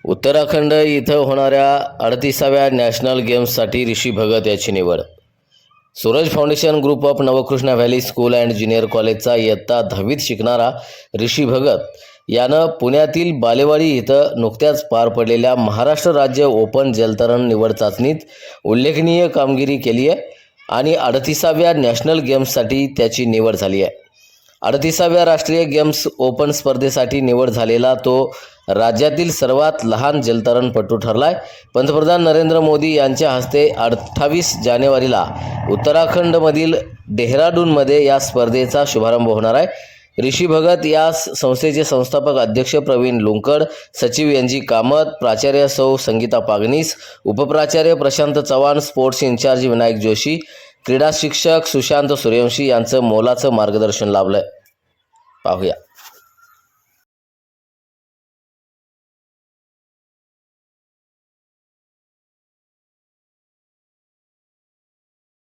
उत्तराखंड इथं होणाऱ्या 38व्या नॅशनल गेम्ससाठी ऋषी भगत याची निवड. Suraj foundation group of Navkrishna valley school and junior कॉलेजचा इयत्ता 10वीत शिकणारा ऋषी भगत यानं पुण्यातील बालेवाडी इथं नुकत्याच पार पडलेल्या महाराष्ट्र राज्य ओपन जलतरण निवड चाचणीत उल्लेखनीय कामगिरी केली आहे आणि 38व्या नॅशनल गेम्ससाठी त्याची निवड झाली आहे. 38व्या राष्ट्रीय गेम्स ओपन स्पर्धेसाठी निवड झालेला तो राज्यातील सर्वात लहान जलतरणपटू ठरलाय. पंतप्रधान नरेंद्र मोदी यांच्या हस्ते 28 जानेवारीला उत्तराखंडमधील डेहराडूनमध्ये या स्पर्धेचा शुभारंभ होणार आहे. ऋषी भगत या संस्थेचे संस्थापक अध्यक्ष प्रवीण लुंकड, सचिव एन.जी. कामत, प्राचार्य सौ संगीता पागनीस, उपप्राचार्य प्रशांत चव्हाण, स्पोर्ट्स इन्चार्ज विनायक जोशी, क्रीडा शिक्षक सुशांत सूर्यवंशी यांचं मोलाचं मार्गदर्शन लाभलंय. पाहूया.